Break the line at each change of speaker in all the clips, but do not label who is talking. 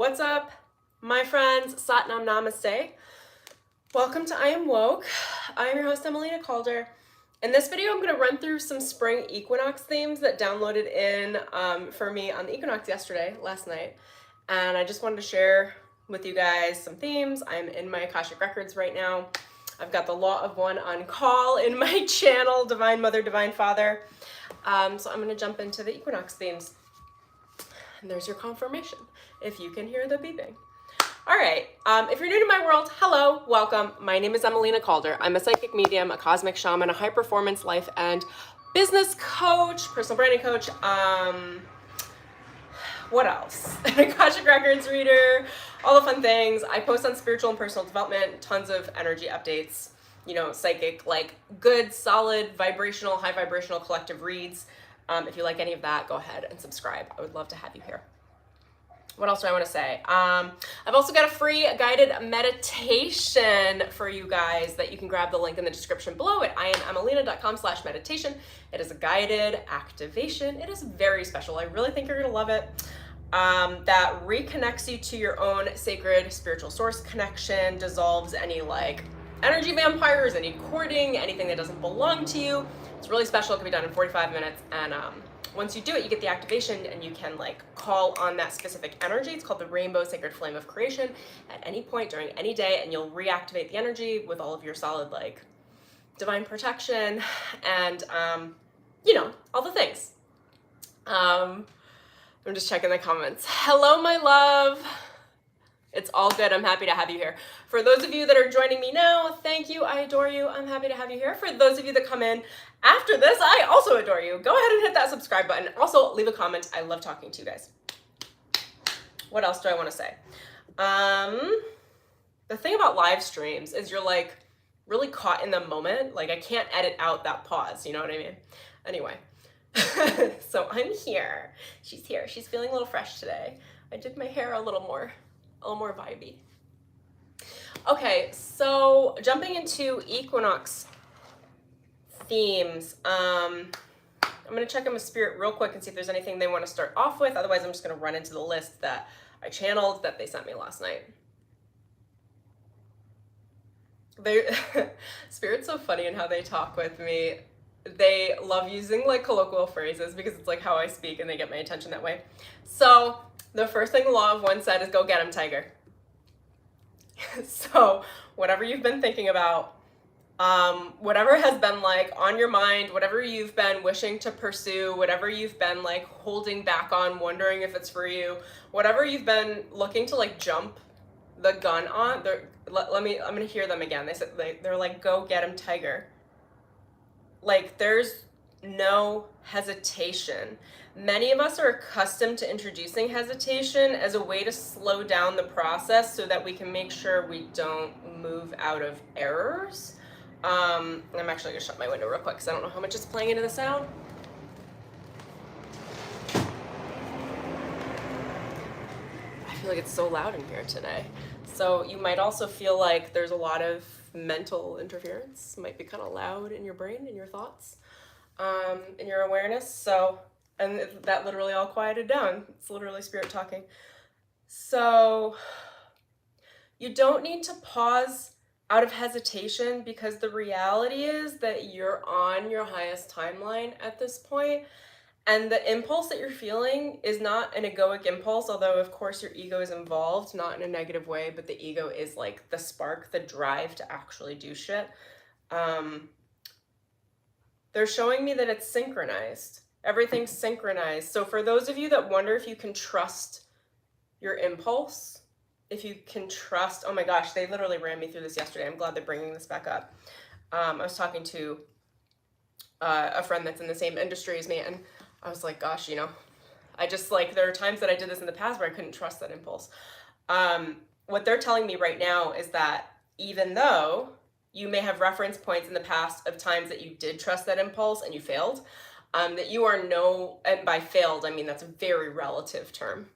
What's up, my friends? Satnam Namaste. Welcome to I Am Woke. I am your host, Emelina Calder. In this video, I'm going to run through some spring equinox themes that downloaded in for me on the equinox last night. And I just wanted to share with you guys some themes. I'm in my Akashic records right now. I've got the Law of One on call in my channel, Divine Mother, Divine Father. So I'm going to jump into the equinox themes. And there's your confirmation, if you can hear the beeping. All right, if you're new to my world, hello, welcome. My name is Emelina Calder. I'm a psychic medium, a cosmic shaman, a high performance life and business coach, personal branding coach. What else? An Akashic Records reader, all the fun things. I post on spiritual and personal development, tons of energy updates, you know, psychic, like good, solid, vibrational, high vibrational collective reads. If you like any of that, go ahead and subscribe. I would love to have you here. What else do I want to say? I've also got a free guided meditation for you guys that you can grab the link in the description below at iamemelina.com/meditation. It is a guided activation. It is very special. I really think you're going to love it. That reconnects you to your own sacred spiritual source connection, dissolves any like energy vampires, any courting, anything that doesn't belong to you. It's really special. It can be done in 45 minutes. And once you do it, you get the activation and you can like call on that specific energy. It's called the Rainbow Sacred Flame of Creation at any point during any day, and you'll reactivate the energy with all of your solid like divine protection and you know, all the things. I'm just checking the comments. Hello, my love. It's all good. I'm happy to have you here. For those of you that are joining me now, thank you. I adore you. I'm happy to have you here. For those of you that come in after this, I also adore you. Go ahead and hit that subscribe button. Also, leave a comment. I love talking to you guys. What else do I want to say? The thing about live streams is you're like really caught in the moment. Like I can't edit out that pause. You know what I mean? Anyway, so I'm here. She's here. She's feeling a little fresh today. I did my hair a little more vibey. Okay, so jumping into equinox themes. I'm going to check in with Spirit real quick and see if there's anything they want to start off with. Otherwise, I'm just going to run into the list that I channeled that they sent me last night. Spirit's so funny in how they talk with me. They love using like colloquial phrases because it's like how I speak and they get my attention that way. So the first thing the Law of One said is go get him, tiger. So whatever you've been thinking about, whatever has been like on your mind, whatever you've been wishing to pursue, whatever you've been like holding back on, wondering if it's for you, whatever you've been looking to like jump the gun on, I'm gonna hear them again. They said they're like, go get him, tiger. Like there's no hesitation. Many of us are accustomed to introducing hesitation as a way to slow down the process so that we can make sure we don't move out of errors. I'm actually gonna shut my window real quick because I don't know how much it's playing into the sound. I feel like it's so loud in here today. So you might also feel like there's a lot of mental interference. It might be kind of loud in your brain, in your thoughts, in your awareness. So, and that literally all quieted down. It's literally Spirit talking. So you don't need to pause out of hesitation because the reality is that you're on your highest timeline at this point. And the impulse that you're feeling is not an egoic impulse, although of course your ego is involved, not in a negative way, but the ego is like the spark, the drive to actually do shit. They're showing me that it's synchronized. Everything's synchronized. So for those of you that wonder if you can trust your impulse, if you can trust, oh my gosh, they literally ran me through this yesterday. I'm glad they're bringing this back up. I was talking to a friend that's in the same industry as me, and I was like, gosh, you know, I just like, there are times that I did this in the past where I couldn't trust that impulse. What they're telling me right now is that even though you may have reference points in the past of times that you did trust that impulse and you failed, that you are and by failed, I mean, that's a very relative term.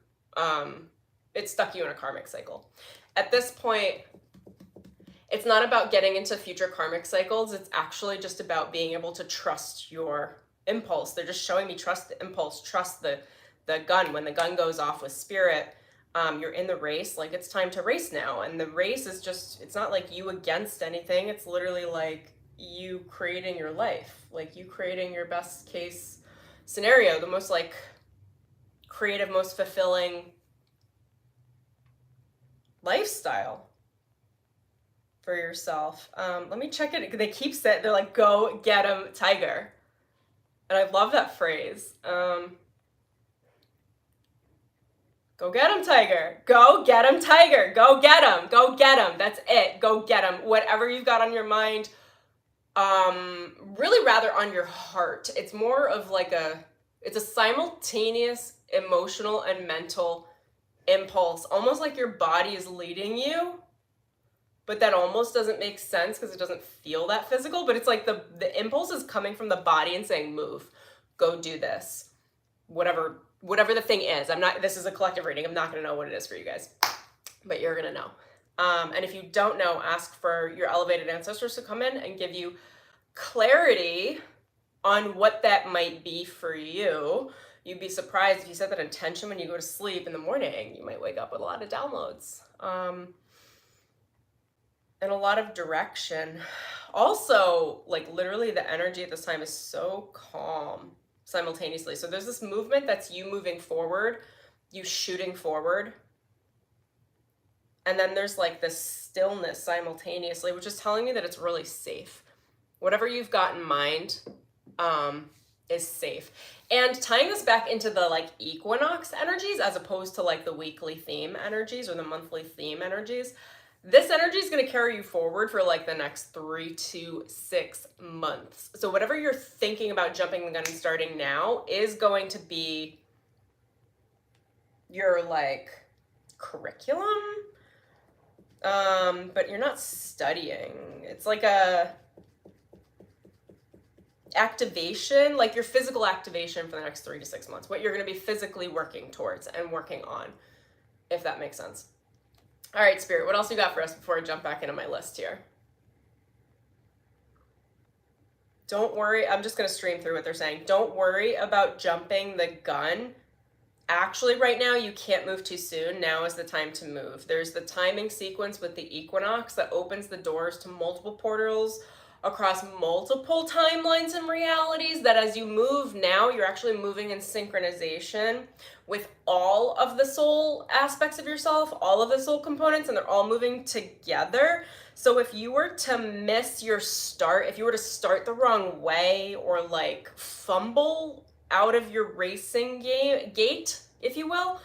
It stuck you in a karmic cycle. At this point, it's not about getting into future karmic cycles. It's actually just about being able to trust your impulse. They're just showing me trust the impulse, trust the gun. When the gun goes off with Spirit, You're in the race, like it's time to race now. And the race is just, it's not like you against anything. It's literally like you creating your life, like you creating your best case scenario, the most like creative, most fulfilling lifestyle for yourself. Let me check it. They keep saying, they're like, go get him, tiger. And I love that phrase. Go get him, tiger. Go get him, tiger. Go get him. Go get him. That's it. Go get him. Whatever you've got on your mind, really rather on your heart. It's more of like it's a simultaneous emotional and mental impulse, almost like your body is leading you, but that almost doesn't make sense because it doesn't feel that physical, but it's like the impulse is coming from the body and saying, move, go do this, whatever the thing is. This is a collective reading. I'm not going to know what it is for you guys, but you're going to know. And if you don't know, ask for your elevated ancestors to come in and give you clarity on what that might be for you. You'd be surprised if you set that intention when you go to sleep in the morning. You might wake up with a lot of downloads and a lot of direction. Also, like literally the energy at this time is so calm simultaneously. So there's this movement that's you moving forward, you shooting forward. And then there's like this stillness simultaneously, which is telling me that it's really safe. Whatever you've got in mind is safe. And tying this back into the like equinox energies as opposed to like the weekly theme energies or the monthly theme energies, this energy is going to carry you forward for like the next 3 to 6 months. So whatever you're thinking about jumping the gun and starting now is going to be your like curriculum. But you're not studying. It's like a activation, like your physical activation for the next 3 to 6 months, what you're going to be physically working towards and working on, if that makes sense. All right, Spirit, what else you got for us before I jump back into my list here? Don't worry. I'm just going to stream through what they're saying. Don't worry about jumping the gun. Actually, right now, you can't move too soon. Now is the time to move. There's the timing sequence with the equinox that opens the doors to multiple portals across multiple timelines and realities, that as you move now, you're actually moving in synchronization with all of the soul aspects of yourself, all of the soul components, and they're all moving together. So if you were to miss your start, if you were to start the wrong way or like fumble out of your racing gate, if you will,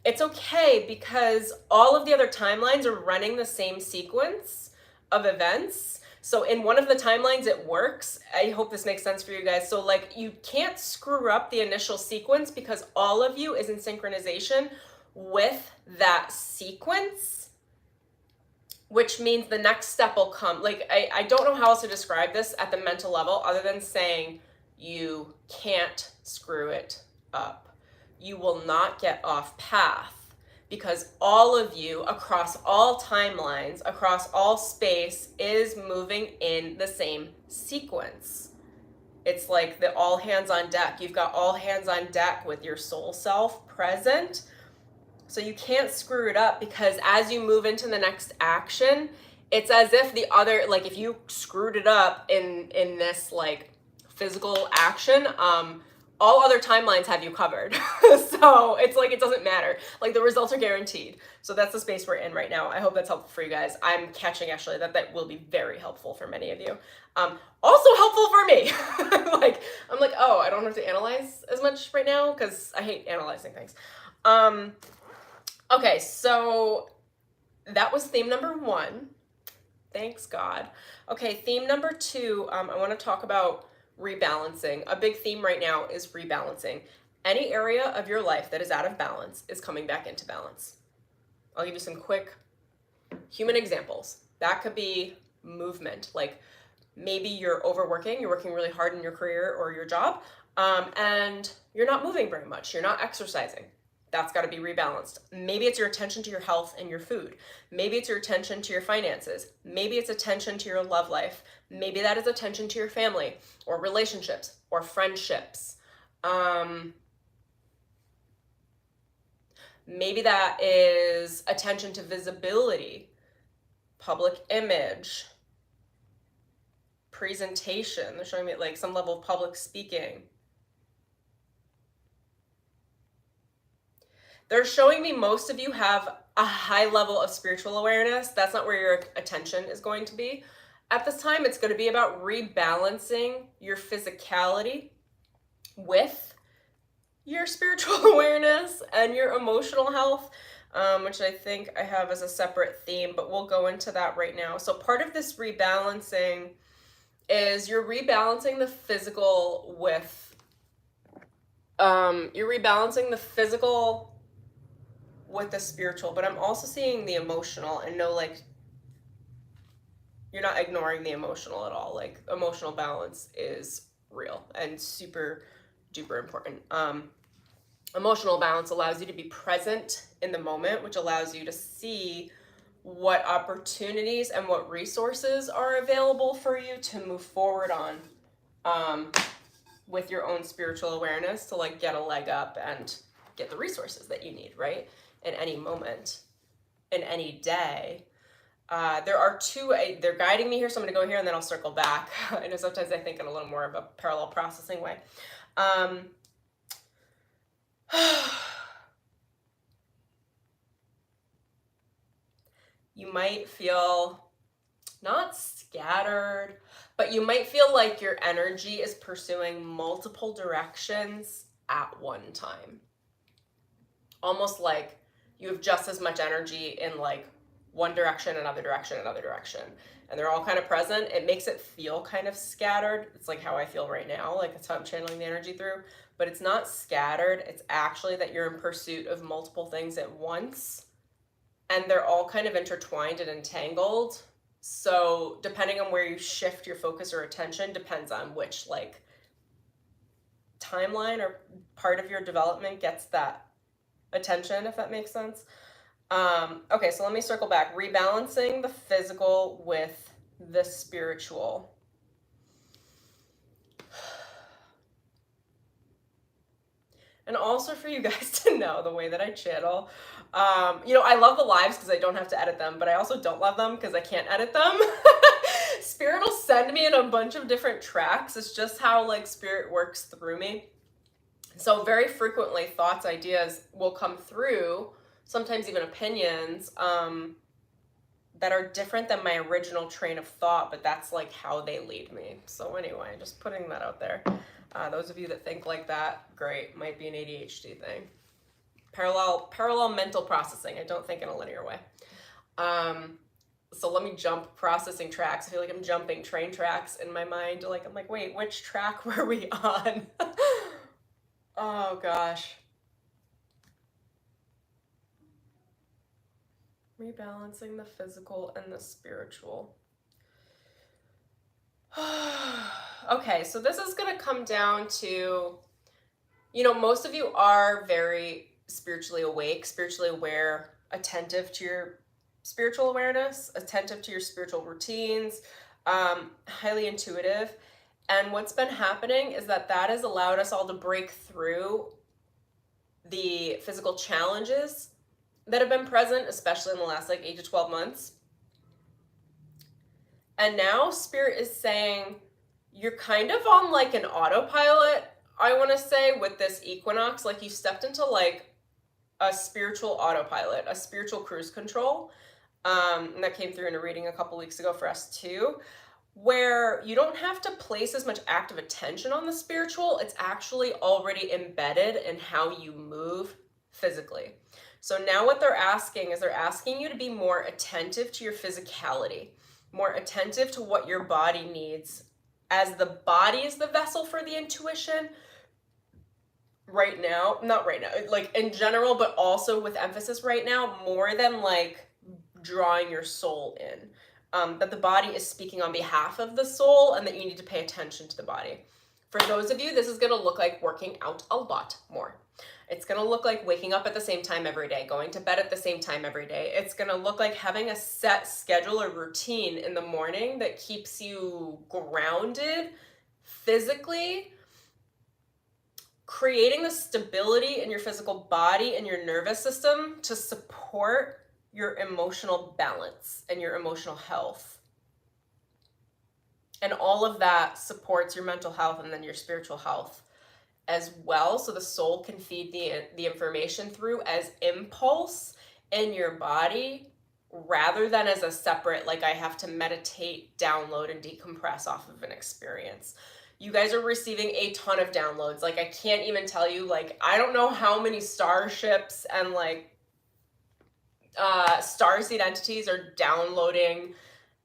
it's okay because all of the other timelines are running the same sequence of events. So in one of the timelines, it works. I hope this makes sense for you guys. So like you can't screw up the initial sequence because all of you is in synchronization with that sequence, which means the next step will come. Like I don't know how else to describe this at the mental level other than saying you can't screw it up. You will not get off path. Because all of you across all timelines, across all space is moving in the same sequence. It's like the all hands on deck. You've got all hands on deck with your soul self present. So you can't screw it up because as you move into the next action, it's as if the other, like if you screwed it up in this like physical action, all other timelines have you covered. So it's like, it doesn't matter. Like the results are guaranteed. So that's the space we're in right now. I hope that's helpful for you guys. I'm catching actually that will be very helpful for many of you. Also helpful for me. Like, I'm like, oh, I don't have to analyze as much right now because I hate analyzing things. Okay, so that was theme number 1. Thanks God. Okay, theme number 2, I want to talk about rebalancing. A big theme right now is rebalancing. Any area of your life that is out of balance is coming back into balance. I'll give you some quick human examples. That could be movement. Like maybe you're overworking, you're working really hard in your career or your job, and you're not moving very much. You're not exercising. That's got to be rebalanced. Maybe it's your attention to your health and your food. Maybe it's your attention to your finances. Maybe it's attention to your love life. Maybe that is attention to your family or relationships or friendships. Maybe that is attention to visibility, public image, presentation. They're showing me like some level of public speaking. They're showing me most of you have a high level of spiritual awareness. That's not where your attention is going to be. At this time, it's going to be about rebalancing your physicality with your spiritual awareness and your emotional health, which I think I have as a separate theme, but we'll go into that right now. So part of this rebalancing is you're rebalancing the physical with, with the spiritual, but I'm also seeing the emotional, and no, like, you're not ignoring the emotional at all. Like, emotional balance is real and super duper important. Emotional balance allows you to be present in the moment, which allows you to see what opportunities and what resources are available for you to move forward on, with your own spiritual awareness, to like get a leg up and get the resources that you need, right? In any moment, in any day. There are two, they're guiding me here, so I'm gonna go here and then I'll circle back. I know sometimes I think in a little more of a parallel processing way. You might feel not scattered, but you might feel like your energy is pursuing multiple directions at one time. Almost like you have just as much energy in like one direction, another direction, another direction, and they're all kind of present. It makes it feel kind of scattered. It's like how I feel right now, like that's how I'm channeling the energy through, but it's not scattered. It's actually that you're in pursuit of multiple things at once, and they're all kind of intertwined and entangled. So depending on where you shift your focus or attention depends on which like timeline or part of your development gets that attention, if that makes sense. Okay, so let me circle back. Rebalancing the physical with the spiritual. And also for you guys to know the way that I channel. I love the lives because I don't have to edit them, but I also don't love them because I can't edit them. Spirit will send me in a bunch of different tracks. It's just how like Spirit works through me. So very frequently thoughts, ideas will come through, sometimes even opinions, that are different than my original train of thought, but that's like how they lead me. So anyway, just putting that out there. Those of you that think like that, great, might be an ADHD thing. Parallel mental processing. I don't think in a linear way. So let me jump processing tracks. I feel like I'm jumping train tracks in my mind. Like, I'm like, wait, which track were we on? Oh gosh. Rebalancing the physical and the spiritual. Okay, so this is going to come down to, most of you are very spiritually awake, spiritually aware, attentive to your spiritual awareness, attentive to your spiritual routines, highly intuitive. And what's been happening is that has allowed us all to break through the physical challenges that have been present, especially in the last like 8 to 12 months. And now Spirit is saying you're kind of on like an autopilot, I want to say, with this equinox. Like you stepped into like a spiritual autopilot, a spiritual cruise control. And that came through in a reading a couple weeks ago for us too, where you don't have to place as much active attention on the spiritual. It's actually already embedded in how you move physically. So now what they're asking is they're asking you to be more attentive to your physicality, more attentive to what your body needs, as the body is the vessel for the intuition right now, not right now, like in general, but also with emphasis right now, more than like drawing your soul in. That the body is speaking on behalf of the soul and that you need to pay attention to the body. For those of you, this is going to look like working out a lot more. It's going to look like waking up at the same time every day, going to bed at the same time every day. It's going to look like having a set schedule or routine in the morning that keeps you grounded physically, creating the stability in your physical body and your nervous system to support your emotional balance and your emotional health. And all of that supports your mental health and then your spiritual health as well. So the soul can feed the information through as impulse in your body rather than as a separate, like I have to meditate, download, and decompress off of an experience. You guys are receiving a ton of downloads. Like I can't even tell you, like I don't know how many starships and like starseed entities are downloading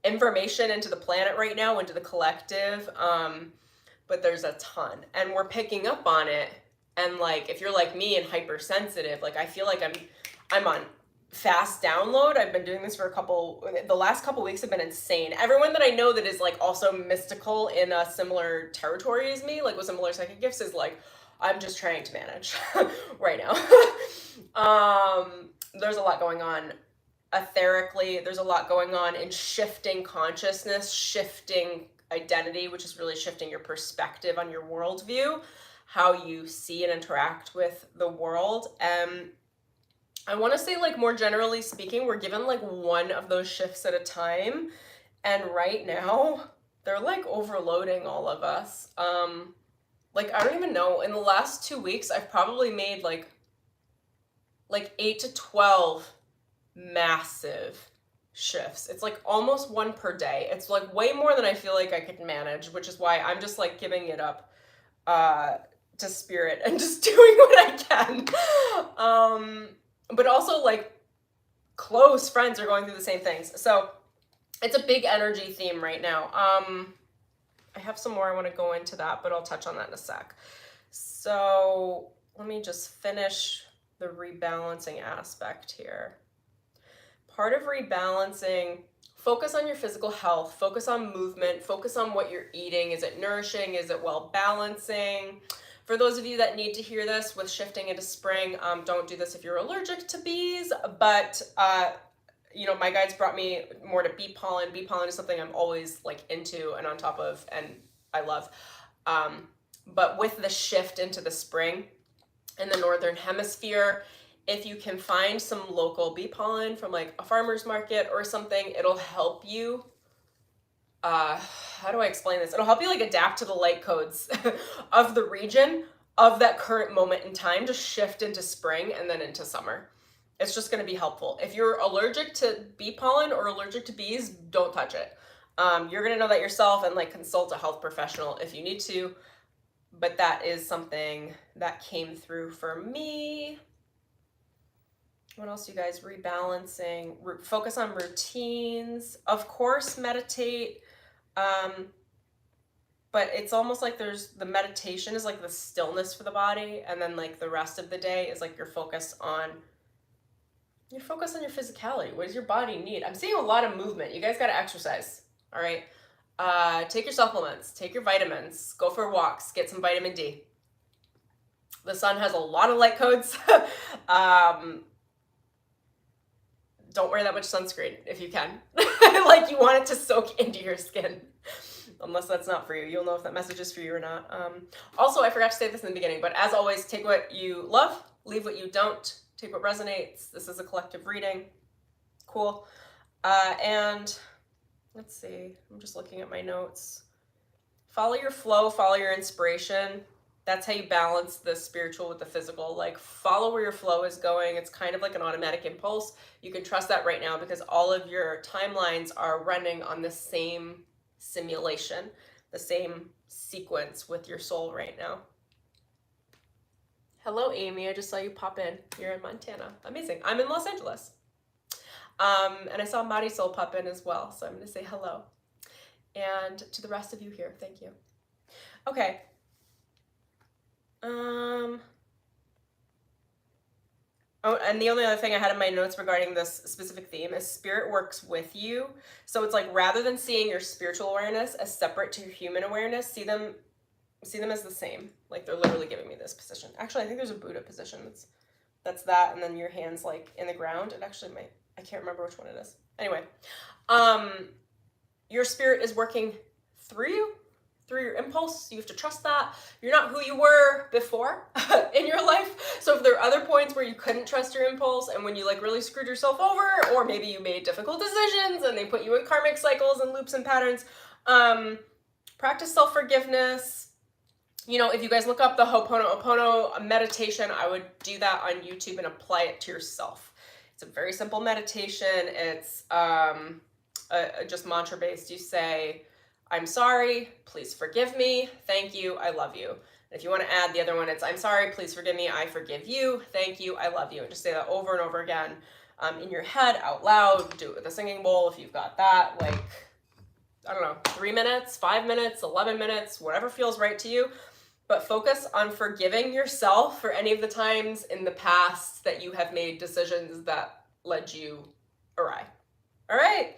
information into the planet right now, into the collective, but there's a ton, and we're picking up on it. And like if you're like me and hypersensitive, like I feel like I'm on fast download. I've been doing this for the last couple weeks have been insane. Everyone that I know that is like also mystical in a similar territory as me, like with similar psychic gifts, is like, I'm just trying to manage right now. There's a lot going on etherically. There's a lot going on in shifting consciousness, shifting identity, which is really shifting your perspective on your worldview, how you see and interact with the world. I want to say, like, more generally speaking, we're given like one of those shifts at a time. And right now they're like overloading all of us. Like, I don't even know, in the last 2 weeks, I've probably made like 8 to 12 massive shifts. It's like almost one per day. It's like way more than I feel like I could manage, which is why I'm just like giving it up to spirit and just doing what I can. But also like close friends are going through the same things. So it's a big energy theme right now. I have some more I want to go into that, but I'll touch on that in a sec. So let me just finish the rebalancing aspect here. Part of rebalancing, focus on your physical health, focus on movement, focus on what you're eating. Is it nourishing? Is it well balancing? For those of you that need to hear this with shifting into spring, don't do this if you're allergic to bees, but you know, my guides brought me more to bee pollen. Bee pollen is something I'm always like into and on top of, and I love. But with the shift into the spring in the Northern Hemisphere, if you can find some local bee pollen from like a farmer's market or something, it'll help you. How do I explain this? It'll help you like adapt to the light codes of the region of that current moment in time to shift into spring and then into summer. It's just going to be helpful. If you're allergic to bee pollen or allergic to bees, don't touch it. You're going to know that yourself and like consult a health professional if you need to. But that is something that came through for me. What else, you guys? Rebalancing, focus on routines. Of course, meditate. But it's almost like there's the meditation is like the stillness for the body. And then like the rest of the day is like your focus on your physicality. What does your body need? I'm seeing a lot of movement. You guys got to exercise. All right. Take your supplements, take your vitamins, go for walks, get some vitamin D. The sun has a lot of light codes. Don't wear that much sunscreen if you can. Like you want it to soak into your skin. Unless that's not for you. You'll know if that message is for you or not. Also, I forgot to say this in the beginning, but as always, take what you love, leave what you don't, take what resonates. This is a collective reading. Cool. And let's see. I'm just looking at my notes. Follow your flow, follow your inspiration. That's how you balance the spiritual with the physical. Like follow where your flow is going. It's kind of like an automatic impulse. You can trust that right now because all of your timelines are running on the same simulation, the same sequence with your soul right now. Hello, Amy. I just saw you pop in. You're in Montana. Amazing. I'm in Los Angeles. And I saw Marisol pop in as well. So I'm going to say hello. And to the rest of you here, thank you. Okay. Oh, and the only other thing I had in my notes regarding this specific theme is spirit works with you. So it's like rather than seeing your spiritual awareness as separate to your human awareness, see them as the same. Like they're literally giving me this position. Actually, I think there's a Buddha position. That's that, and then your hands like in the ground. It actually might. I can't remember which one it is. Anyway, your spirit is working through you through your impulse. You have to trust that. You're not who you were before in your life. So if there are other points where you couldn't trust your impulse and when you like really screwed yourself over, or maybe you made difficult decisions and they put you in karmic cycles and loops and patterns, practice self-forgiveness. You know, if you guys look up the Ho'oponopono meditation, I would do that on YouTube and apply it to yourself. It's a very simple meditation. It's just mantra based. You say, I'm sorry, please forgive me, thank you, I love you. And if you want to add the other one, it's I'm sorry, please forgive me, I forgive you, thank you, I love you. And just say that over and over again in your head, out loud. Do it with a singing bowl if you've got that. Like, I don't know, 3 minutes, 5 minutes, 11 minutes, whatever feels right to you. But focus on forgiving yourself for any of the times in the past that you have made decisions that led you awry. All right,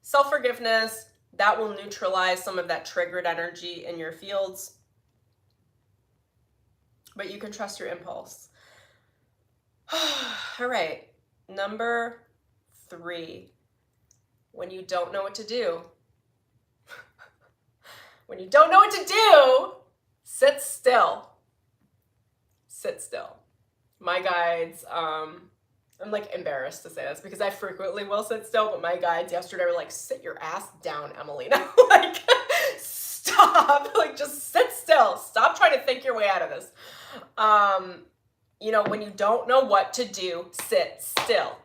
self-forgiveness, that will neutralize some of that triggered energy in your fields. But you can trust your impulse. All right, number 3, when you don't know what to do. When you don't know what to do, sit still. Sit still. My guides, I'm like embarrassed to say this because I frequently will sit still, but my guides yesterday were like, sit your ass down, Emelina. Like, stop. Like, just sit still. Stop trying to think your way out of this. You know, when you don't know what to do, sit still.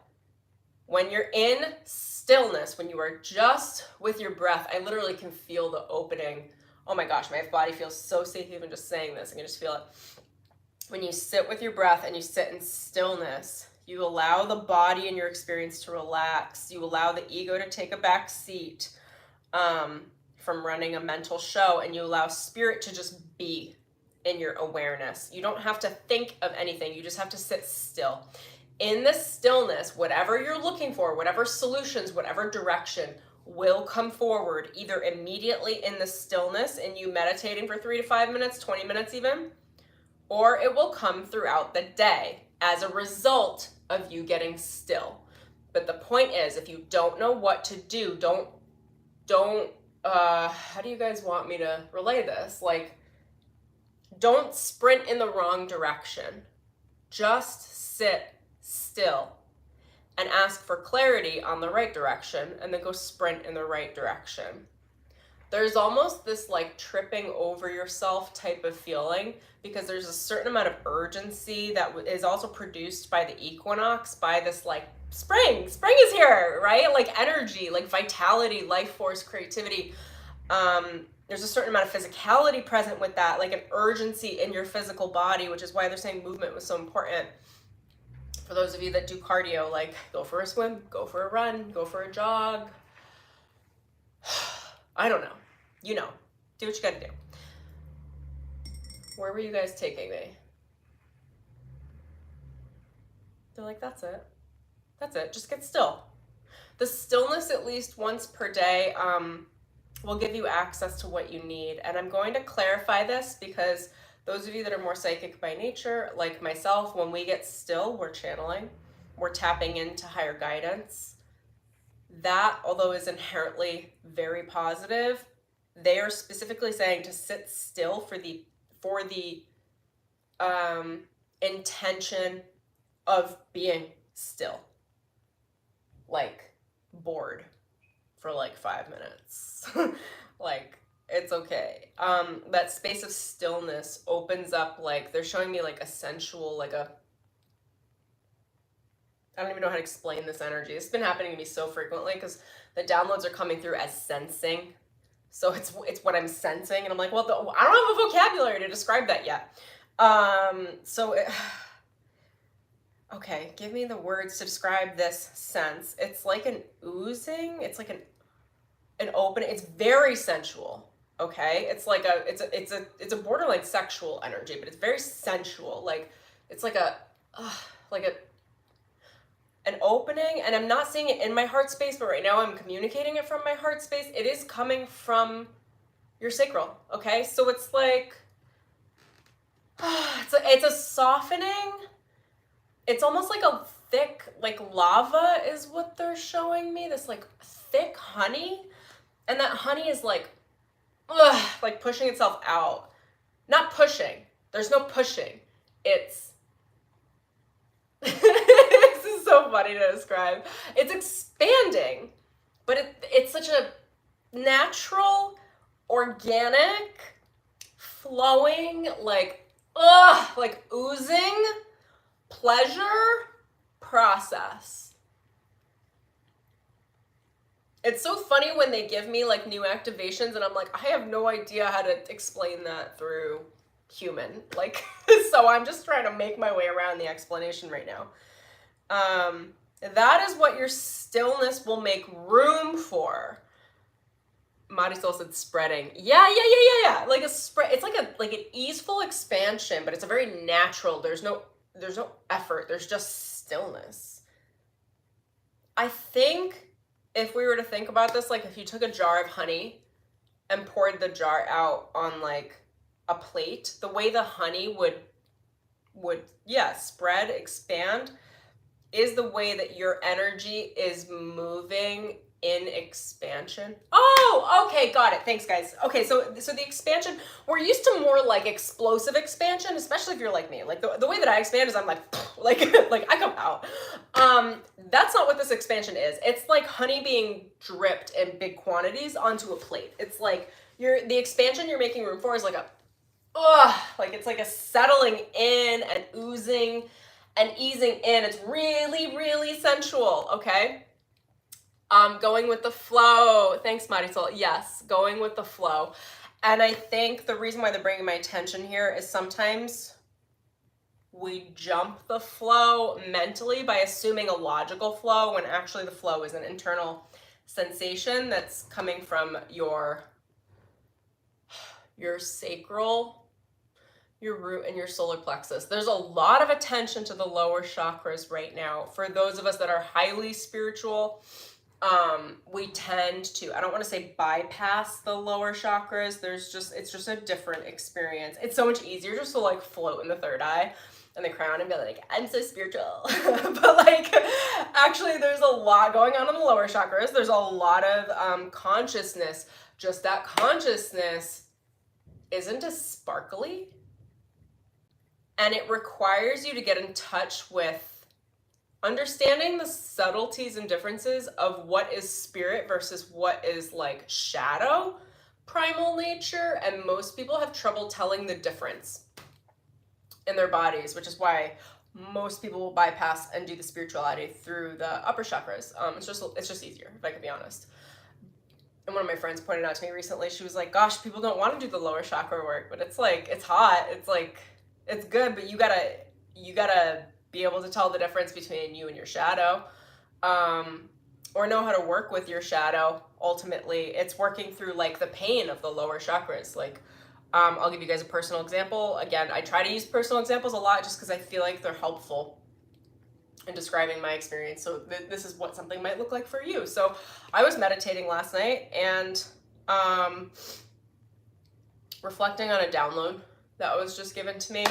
When you're in stillness, when you are just with your breath, I literally can feel the opening. Oh my gosh, my body feels so safe even just saying this. I can just feel it. When you sit with your breath and you sit in stillness, you allow the body and your experience to relax. You allow the ego to take a back seat from running a mental show, and you allow spirit to just be in your awareness. You don't have to think of anything. You just have to sit still. In the stillness, whatever you're looking for, whatever solutions, whatever direction will come forward either immediately in the stillness and you meditating for 3 to 5 minutes, 20 minutes even, or it will come throughout the day as a result of you getting still. But the point is, if you don't know what to do, don't, how do you guys want me to relay this? Like, don't sprint in the wrong direction. Just sit still and ask for clarity on the right direction and then go sprint in the right direction. There's almost this like tripping over yourself type of feeling because there's a certain amount of urgency that is also produced by the equinox, by this like spring is here, right? Like energy, like vitality, life force, creativity. There's a certain amount of physicality present with that, like an urgency in your physical body, which is why they're saying movement was so important. For those of you that do cardio, like go for a swim, go for a run, go for a jog. I don't know. You know, do what you gotta do. Where were you guys taking me? They're like, that's it. That's it. Just get still. The stillness at least once per day will give you access to what you need. And I'm going to clarify this because those of you that are more psychic by nature, like myself, when we get still, we're channeling, we're tapping into higher guidance. That, although is inherently very positive, they are specifically saying to sit still for the intention of being still, like bored for like 5 minutes. Like, it's okay. That space of stillness opens up, like, they're showing me like a sensual, like a, I don't even know how to explain this energy. It's been happening to me so frequently because the downloads are coming through as sensing. So it's what I'm sensing. And I'm like, well, I don't have a vocabulary to describe that yet. Okay, give me the words to describe this sense. It's like an oozing. It's like an open. It's very sensual. Okay, it's like it's a borderline sexual energy, but it's very sensual. Like it's like an opening, and I'm not seeing it in my heart space, but right now I'm communicating it from my heart space. It is coming from your sacral. Okay, so it's like it's a softening. It's almost like a thick, like lava is what they're showing me. This like thick honey, and that honey is like, like pushing itself out. Not pushing. There's no pushing. It's this is so funny to describe. It's expanding, but it's such a natural, organic, flowing, like oozing pleasure process. It's so funny when they give me like new activations and I'm like, I have no idea how to explain that through human. Like, so I'm just trying to make my way around the explanation right now. That is what your stillness will make room for. Marisol said spreading. Yeah. Like a spread. It's like an easeful expansion, but it's a very natural. There's no effort. There's just stillness. I think if we were to think about this, like if you took a jar of honey and poured the jar out on like a plate, the way the honey would spread, expand, is the way that your energy is moving in expansion. Oh, okay, got it. Thanks, guys. Okay, so the expansion, we're used to more like explosive expansion, especially if you're like me. Like the way that I expand is I'm like like I come out. That's not what this expansion is. It's like honey being dripped in big quantities onto a plate. It's like the expansion you're making room for is like like it's like a settling in and oozing and easing in. It's really, really sensual, okay? Going with the flow. Thanks, Marisol. Yes, going with the flow. And I think the reason why they're bringing my attention here is sometimes we jump the flow mentally by assuming a logical flow when actually the flow is an internal sensation that's coming from your sacral, your root, and your solar plexus. There's a lot of attention to the lower chakras right now. For those of us that are highly spiritual, we tend to, I don't want to say bypass the lower chakras. It's just a different experience. It's so much easier just to like float in the third eye and the crown and be like, I'm so spiritual. But like, actually there's a lot going on in the lower chakras. There's a lot of consciousness. Just that consciousness isn't as sparkly. And it requires you to get in touch with understanding the subtleties and differences of what is spirit versus what is like shadow, primal nature. And most people have trouble telling the difference in their bodies, which is why most people will bypass and do the spirituality through the upper chakras. It's just easier, if I could be honest. And one of my friends pointed out to me recently, she was like, gosh, people don't want to do the lower chakra work, but it's like, it's hot. It's like, it's good, but you gotta be able to tell the difference between you and your shadow, or know how to work with your shadow. Ultimately, it's working through like the pain of the lower chakras. Like, I'll give you guys a personal example. Again, I try to use personal examples a lot just because I feel like they're helpful in describing my experience. So this is what something might look like for you. So I was meditating last night and reflecting on a download that was just given to me.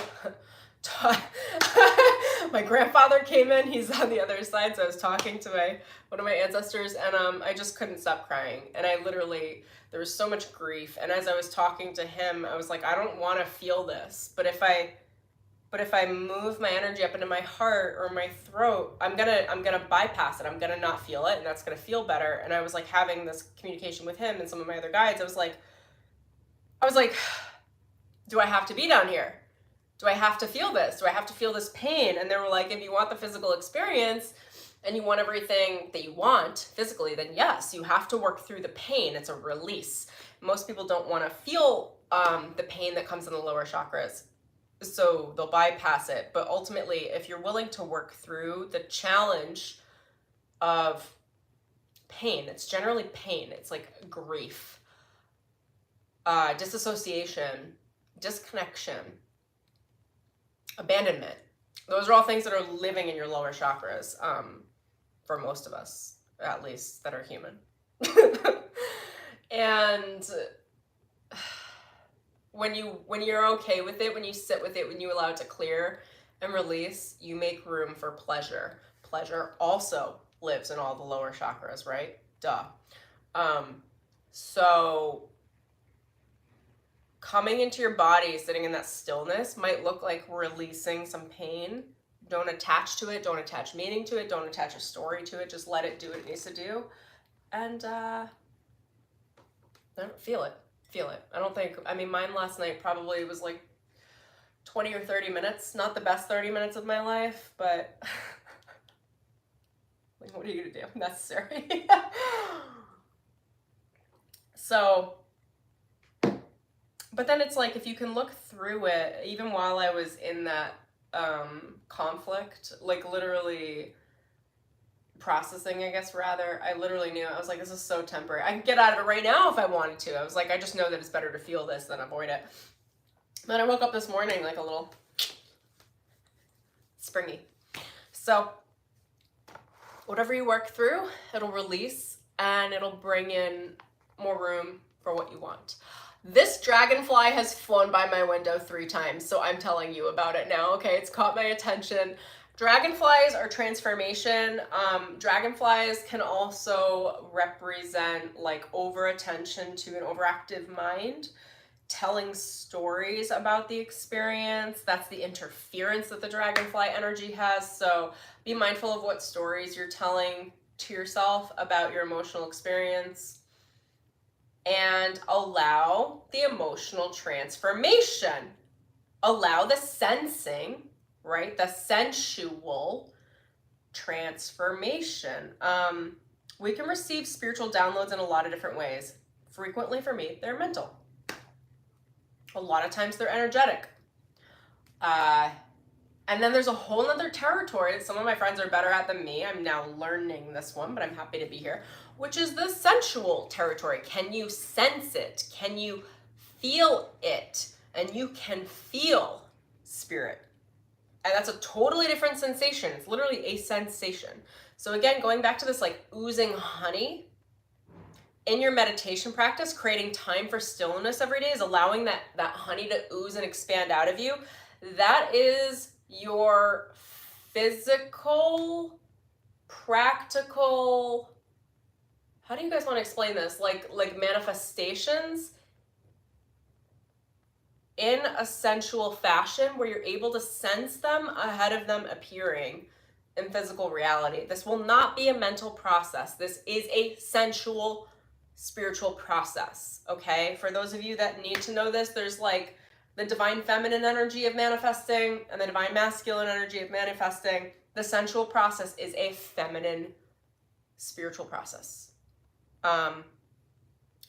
My grandfather came in, he's on the other side, so I was talking to one of my ancestors, and I just couldn't stop crying. And there was so much grief, and as I was talking to him, I was like, I don't want to feel this, but if I move my energy up into my heart or my throat, I'm gonna bypass it. I'm gonna not feel it, and that's gonna feel better. And I was like having this communication with him and some of my other guides. I was like, do I have to be down here? Do I have to feel this? Do I have to feel this pain? And they were like, if you want the physical experience and you want everything that you want physically, then yes, you have to work through the pain. It's a release. Most people don't want to feel the pain that comes in the lower chakras, so they'll bypass it. But ultimately, if you're willing to work through the challenge of pain, it's generally pain. It's like grief, disassociation, disconnection, abandonment. Those are all things that are living in your lower chakras, for most of us, at least, that are human. And when you're okay with it, when you sit with it, when you allow it to clear and release, you make room for pleasure. Pleasure also lives in all the lower chakras, right? Duh. So coming into your body, sitting in that stillness might look like releasing some pain. Don't attach to it. Don't attach meaning to it. Don't attach a story to it. Just let it do what it needs to do. And feel it. Feel it. I don't think, I mean, mine last night probably was like 20 or 30 minutes. Not the best 30 minutes of my life, but like, what are you going to do? Necessary. So, but then it's like, if you can look through it, even while I was in that conflict, like literally processing, I guess, rather, I literally knew, I was like, this is so temporary. I can get out of it right now if I wanted to. I was like, I just know that it's better to feel this than avoid it. Then I woke up this morning like a little springy. So whatever you work through, it'll release and it'll bring in more room for what you want. This dragonfly has flown by my window 3 times, so I'm telling you about it now, okay? It's caught my attention. Dragonflies are transformation. Dragonflies can also represent like over-attention to an overactive mind, telling stories about the experience. That's the interference that the dragonfly energy has. So be mindful of what stories you're telling to yourself about your emotional experience, and allow the emotional transformation. Allow the sensing, right? The sensual transformation. We can receive spiritual downloads in a lot of different ways. Frequently for me, they're mental. A lot of times they're energetic. And then there's a whole nother territory that some of my friends are better at than me. I'm now learning this one, but I'm happy to be here, which is the sensual territory. Can you sense it? Can you feel it? And you can feel spirit. And that's a totally different sensation. It's literally a sensation. So again, going back to this like oozing honey, in your meditation practice, creating time for stillness every day is allowing that honey to ooze and expand out of you. That is your physical, practical, how do you guys want to explain this? Like manifestations in a sensual fashion where you're able to sense them ahead of them appearing in physical reality. This will not be a mental process. This is a sensual, spiritual process, okay? For those of you that need to know this, there's like the divine feminine energy of manifesting and the divine masculine energy of manifesting. The sensual process is a feminine spiritual process.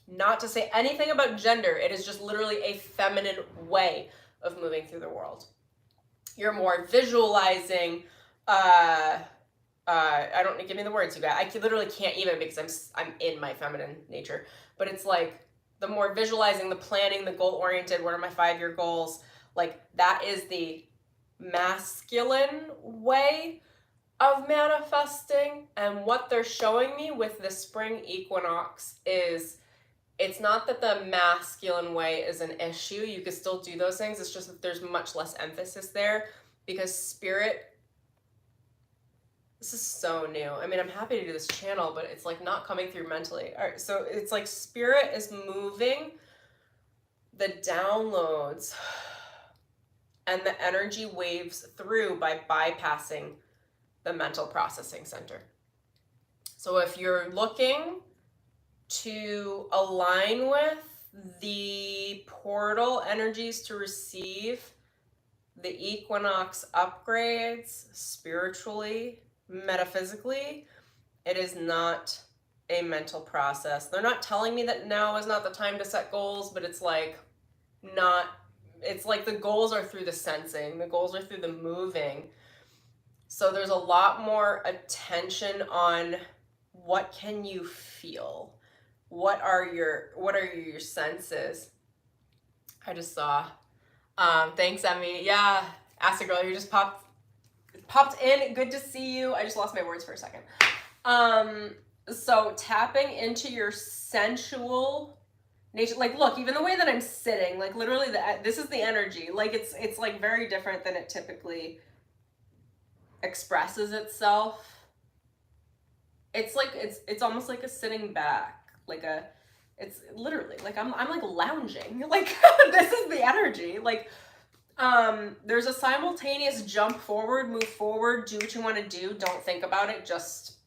Not to say anything about gender, it is just literally a feminine way of moving through the world. You're more visualizing, I don't, give me the words, you guys. I literally can't even because I'm in my feminine nature, but it's like the more visualizing, the planning, the goal-oriented, what are my 5-year goals? Like that is the masculine way of manifesting. And what they're showing me with the spring equinox is it's not that the masculine way is an issue. You can still do those things. It's just that there's much less emphasis there because spirit, this is so new. I mean, I'm happy to do this channel, but it's like not coming through mentally. All right, so it's like spirit is moving the downloads and the energy waves through by bypassing the mental processing center. So if you're looking to align with the portal energies to receive the equinox upgrades spiritually, metaphysically, it is not a mental process. They're not telling me that now is not the time to set goals, but it's like not, it's like the goals are through the sensing, the goals are through the moving. So there's a lot more attention on what can you feel? What are your senses? I just saw. Thanks, Emmy. Yeah, Acid Girl, you just popped in. Good to see you. I just lost my words for a second. So tapping into your sensual nature, like look, even the way that I'm sitting, like literally this is the energy. Like it's like very different than it typically expresses itself. It's like it's almost like a sitting back, like It's literally like I'm like lounging. Like this is the energy. Like there's a simultaneous jump forward, move forward, do what you want to do. Don't think about it. Just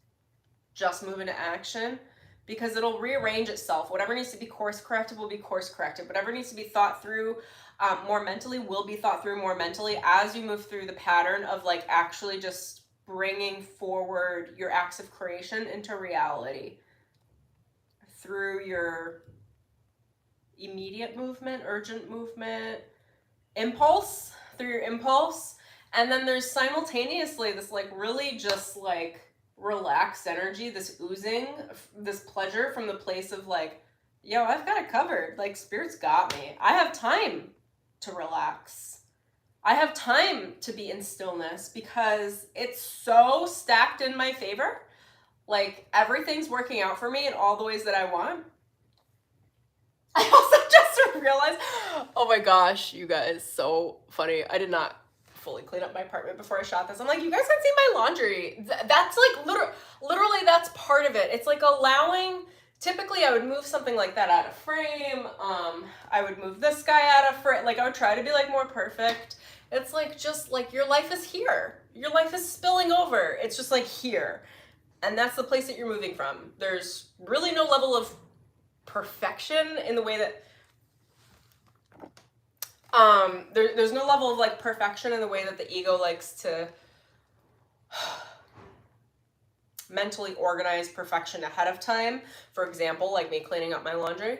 move into action, because it'll rearrange itself. Whatever needs to be course corrected will be course corrected. Whatever needs to be thought through more mentally will be thought through more mentally as you move through the pattern of like actually just bringing forward your acts of creation into reality through your immediate movement, urgent movement, impulse, through your impulse. And then there's simultaneously this like really just like relaxed energy, this oozing, this pleasure from the place of like, yo, I've got it covered. Like Spirit's got me. I have time to relax. I have time to be in stillness because it's so stacked in my favor. Like everything's working out for me in all the ways that I want. I also just realized, oh my gosh, you guys, so funny. I did not fully clean up my apartment before I shot this. I'm like, you guys can see my laundry. That's like literally that's part of it. It's like allowing, typically I would move something like that out of frame. I would move this guy out of frame. Like I would try to be like more perfect. It's like, just like your life is here. Your life is spilling over. It's just like here. And that's the place that you're moving from. There's really no level of perfection in the way that there's no level of like perfection in the way that the ego likes to mentally organize perfection ahead of time. For example, like me cleaning up my laundry.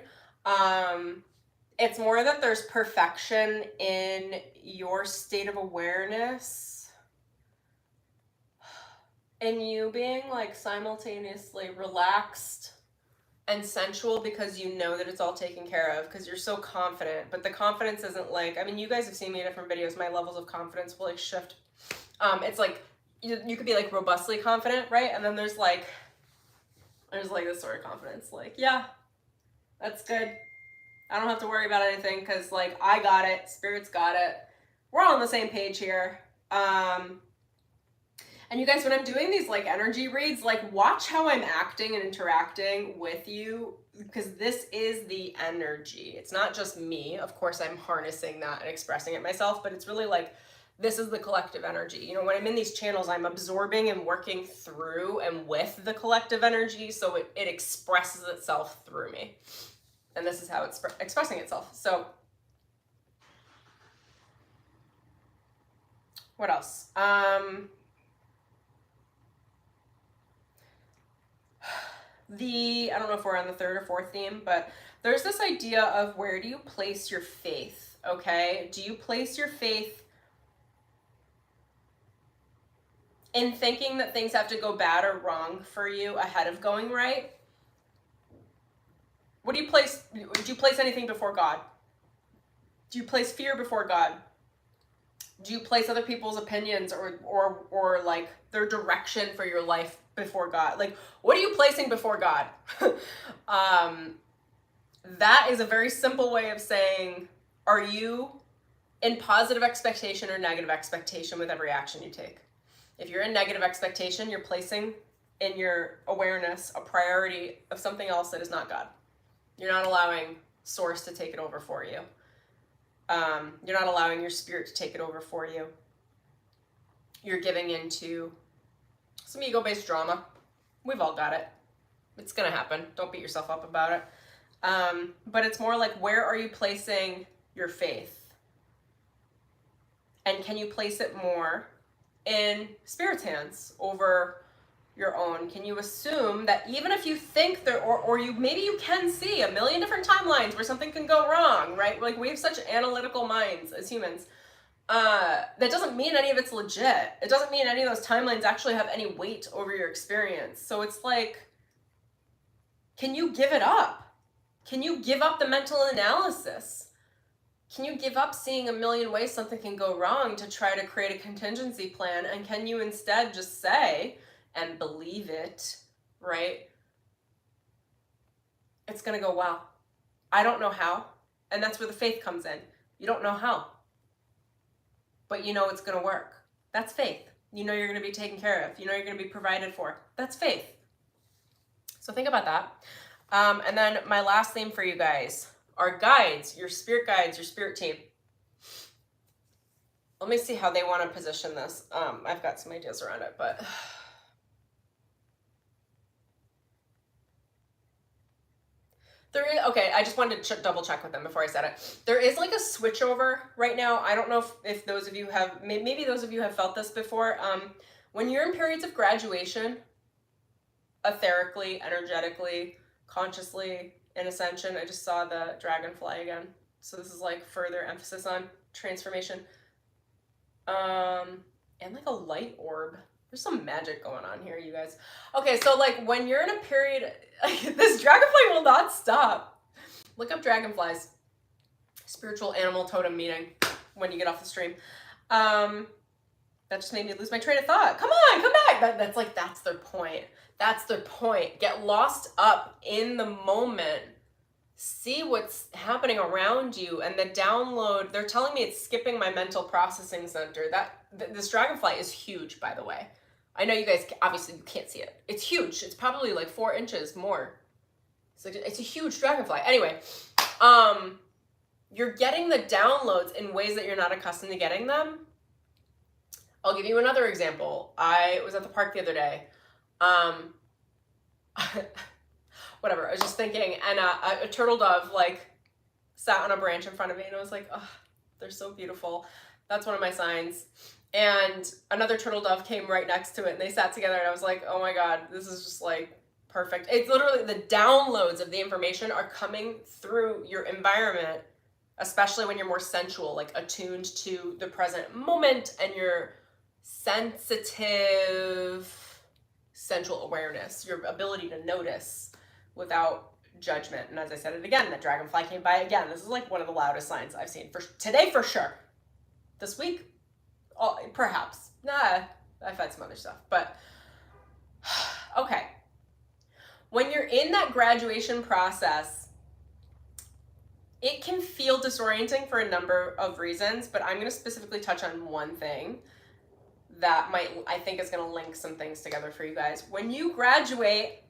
It's more that there's perfection in your state of awareness and you being like simultaneously relaxed and sensual because you know that it's all taken care of, because you're so confident. But the confidence isn't like, I mean, you guys have seen me in different videos, my levels of confidence will like shift. It's like you could be like robustly confident, right? And then there's like this sort of confidence, like, yeah, that's good. I don't have to worry about anything because like I got it, Spirit's got it. We're all on the same page here. And you guys, when I'm doing these like energy reads, like watch how I'm acting and interacting with you, because this is the energy. It's not just me. Of course, I'm harnessing that and expressing it myself, but it's really like, this is the collective energy. You know, when I'm in these channels, I'm absorbing and working through and with the collective energy, so it expresses itself through me. And this is how it's expressing itself. So what else? I don't know if we're on the third or fourth theme, but there's this idea of where do you place your faith, okay? Do you place your faith in thinking that things have to go bad or wrong for you ahead of going right? What do you place? Do you place anything before God? Do you place fear before God? Do you place other people's opinions or like their direction for your life before God? Like, what are you placing before God? That is a very simple way of saying, are you in positive expectation or negative expectation with every action you take? If you're in negative expectation, you're placing in your awareness a priority of something else that is not God. You're not allowing source to take it over for you. You're not allowing your spirit to take it over for you. You're giving into some ego-based drama. We've all got it. It's gonna happen. Don't beat yourself up about it. But it's more like, where are you placing your faith? And can you place it more in Spirit's hands over your own? Can you assume that even if you think there, or you maybe you can see a million different timelines where something can go wrong, right? Like, we have such analytical minds as humans. That doesn't mean any of it's legit. It doesn't mean any of those timelines actually have any weight over your experience. So it's like, can you give it up? Can you give up the mental analysis? Can you give up seeing a million ways something can go wrong to try to create a contingency plan? And can you instead just say, and believe it, right? It's gonna go well. I don't know how. And that's where the faith comes in. You don't know how, but you know it's gonna work. That's faith. You know you're gonna be taken care of. You know you're gonna be provided for. That's faith. So think about that. And then my last theme for you guys are guides, your spirit team. Let me see how they want to position this. I've got some ideas around it, but there is, okay, I just wanted to double check with them before I said it. There is like a switchover right now. I don't know if those of you have, maybe those of you have felt this before. When you're in periods of graduation, etherically, energetically, consciously, in Ascension, I just saw the dragonfly again. So this is like further emphasis on transformation. And like a light orb. There's some magic going on here, you guys. Okay, so like when you're in a period, this dragonfly will not stop. Look up dragonflies. Spiritual animal totem meeting when you get off the stream. That just made me lose my train of thought. Come on, come back. That's like, that's their point. That's their point. Get lost up in the moment. See what's happening around you, and the download, they're telling me it's skipping my mental processing center. This dragonfly is huge, by the way. I know you guys, obviously you can't see it. It's huge. It's probably like 4 inches more. It's a huge dragonfly. Anyway, you're getting the downloads in ways that you're not accustomed to getting them. I'll give you another example. I was at the park the other day. Whatever, I was just thinking, and a turtle dove like sat on a branch in front of me, and I was like, oh, they're so beautiful. That's one of my signs. And another turtle dove came right next to it, and they sat together, and I was like, oh my God, this is just like perfect. It's literally the downloads of the information are coming through your environment, especially when you're more sensual, like attuned to the present moment, and your sensitive, sensual awareness, your ability to notice without judgment. And as I said it again, the dragonfly came by again. This is like one of the loudest signs I've seen for today, for sure. This week, oh, perhaps. Nah, I've had some other stuff, but okay. When you're in that graduation process, it can feel disorienting for a number of reasons, but I'm going to specifically touch on one thing that I think is going to link some things together for you guys. When you graduate,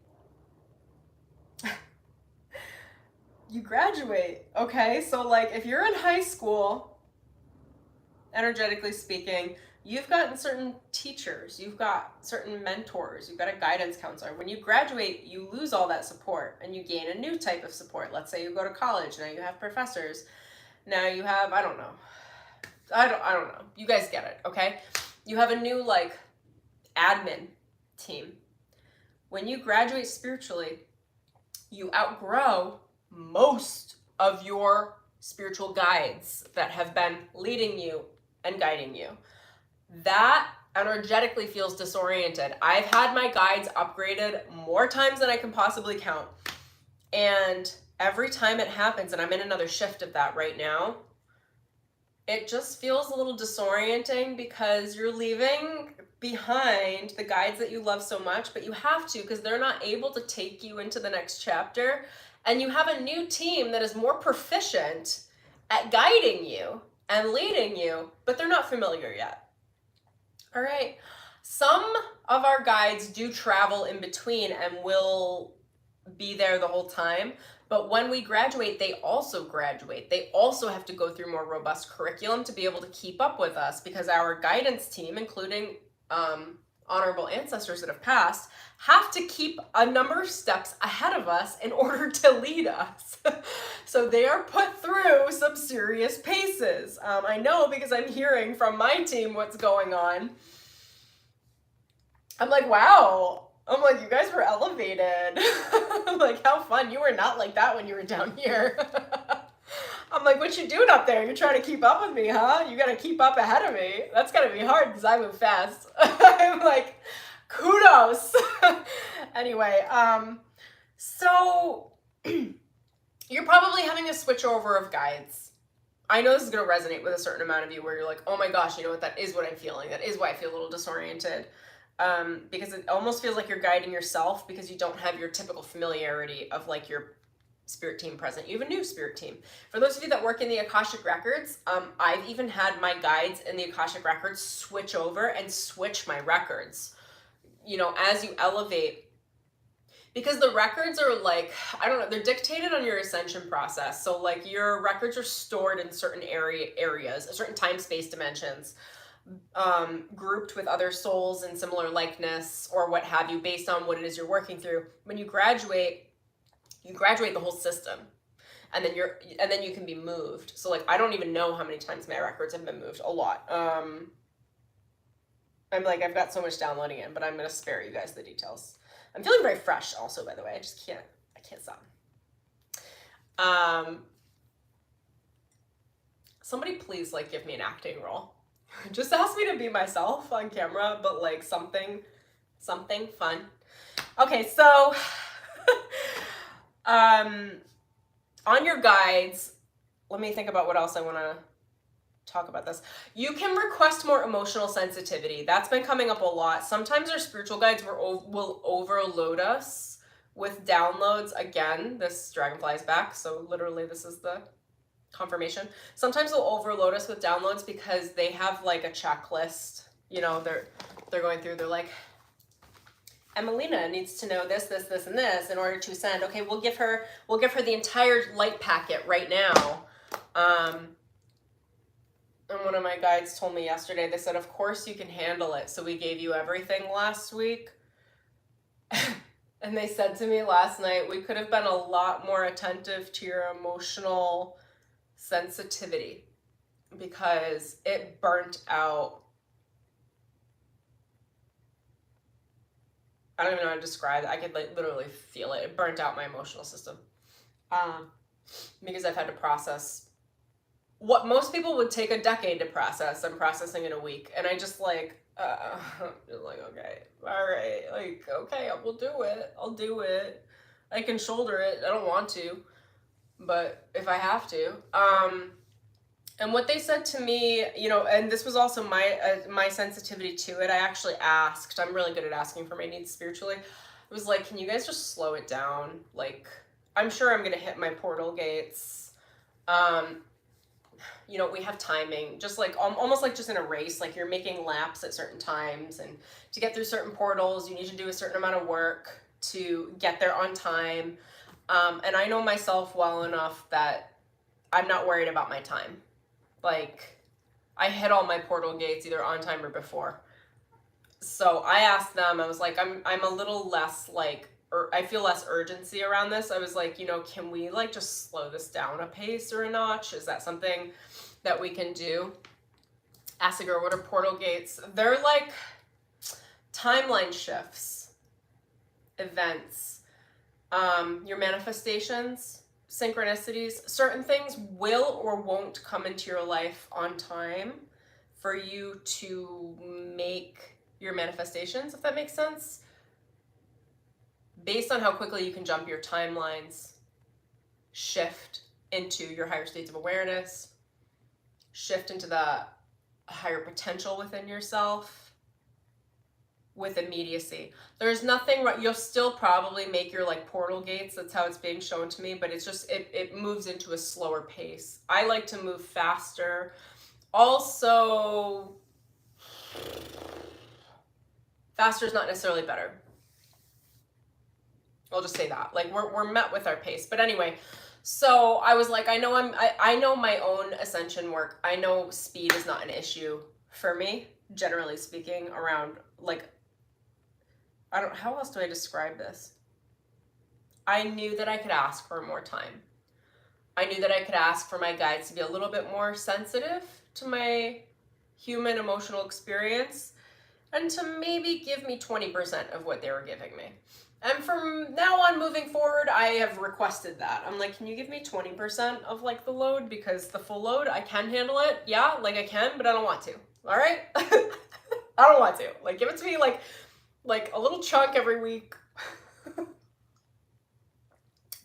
you graduate, okay? So like if you're in high school, energetically speaking, you've gotten certain teachers, you've got certain mentors, you've got a guidance counselor. When you graduate, you lose all that support and you gain a new type of support. Let's say you go to college, now you have professors. Now you have, I don't know. I don't know. You guys get it, okay? You have a new like admin team. When you graduate spiritually, you outgrow most of your spiritual guides that have been leading you and guiding you. That energetically feels disoriented. I've had my guides upgraded more times than I can possibly count. And every time it happens, and I'm in another shift of that right now, it just feels a little disorienting because you're leaving behind the guides that you love so much, but you have to because they're not able to take you into the next chapter. And you have a new team that is more proficient at guiding you and leading you, but they're not familiar yet. All right. Some of our guides do travel in between and will be there the whole time. But when we graduate, they also graduate. They also have to go through more robust curriculum to be able to keep up with us because our guidance team, including honorable ancestors that have passed, have to keep a number of steps ahead of us in order to lead us. So they are put through some serious paces. I know because I'm hearing from my team what's going on. I'm like, wow. I'm like, you guys were elevated. I'm like, how fun. You were not like that when you were down here. I'm like, what you doing up there? You're trying to keep up with me, huh? You got to keep up ahead of me. That's got to be hard because I move fast. I'm like, kudos. Anyway, so you're probably having a switchover of guides. I know this is going to resonate with a certain amount of you where you're like, oh my gosh, you know what? That is what I'm feeling. That is why I feel a little disoriented. Because it almost feels like you're guiding yourself because you don't have your typical familiarity of like your spirit team present. You have a new spirit team. For those of you that work in the Akashic records, I've even had my guides in the Akashic records switch over and switch my records. You know, as you elevate, Because the records are like, I don't know, they're dictated on your ascension process. So like your records are stored in certain areas, certain time space dimensions, grouped with other souls in similar likeness or what have you, based on what it is you're working through. When you graduate the whole system. And then you can be moved. So like I don't even know how many times my records have been moved. A lot. I'm like, I've got so much downloading in, but I'm gonna spare you guys the details. I'm feeling very fresh also, by the way. I can't stop. Somebody please like give me an acting role. Just ask me to be myself on camera, but like something fun. Okay, so on your guides, let me think about what else I want to talk about this. You can request more emotional sensitivity. That's been coming up a lot. Sometimes our spiritual guides will overload us with downloads. Again, this dragonfly is back, so literally this is the confirmation. Sometimes they'll overload us with downloads because they have like a checklist. You know, they're going through, they're like, Emelina needs to know this, this, this, and this in order to send. Okay, we'll give her the entire light packet right now. And one of my guides told me yesterday, they said, of course you can handle it. So we gave you everything last week. And they said to me last night, we could have been a lot more attentive to your emotional sensitivity because it burnt out. I don't even know how to describe it. I could like literally feel it. It burnt out my emotional system. Because I've had to process what most people would take a decade to process. I'm processing in a week. And I just like, just like, okay, all right. Like, okay, we'll do it. I'll do it. I can shoulder it. I don't want to, but if I have to. And what they said to me, you know, and this was also my sensitivity to it. I actually asked, I'm really good at asking for my needs spiritually. It was like, can you guys just slow it down? Like, I'm sure I'm going to hit my portal gates. You know, we have timing, just like almost like just in a race, like you're making laps at certain times, and to get through certain portals, you need to do a certain amount of work to get there on time. And I know myself well enough that I'm not worried about my time. Like, I hit all my portal gates either on time or before. So I asked them, I was like, I'm a little less like, I feel less urgency around this. I was like, you know, can we like just slow this down a pace or a notch? Is that something that we can do? Ask the girl, what are portal gates? They're like timeline shifts, events, your manifestations, synchronicities. Certain things will or won't come into your life on time for you to make your manifestations, if that makes sense. Based on how quickly you can jump your timelines, shift into your higher states of awareness, shift into the higher potential within yourself with immediacy. There's nothing right. You'll still probably make your like portal gates. That's how it's being shown to me, but it's just, it moves into a slower pace. I like to move faster. Also, faster is not necessarily better. I'll just say that. Like we're met with our pace. But anyway, so I was like, I know my own ascension work. I know speed is not an issue for me, generally speaking, around like, how else do I describe this? I knew that I could ask for more time. I knew that I could ask for my guides to be a little bit more sensitive to my human emotional experience and to maybe give me 20% of what they were giving me. And from now on moving forward, I have requested that. I'm like, can you give me 20% of like the load? Because the full load, I can handle it. Yeah, like I can, but I don't want to. All right? I don't want to. Like, give it to me like a little chunk every week.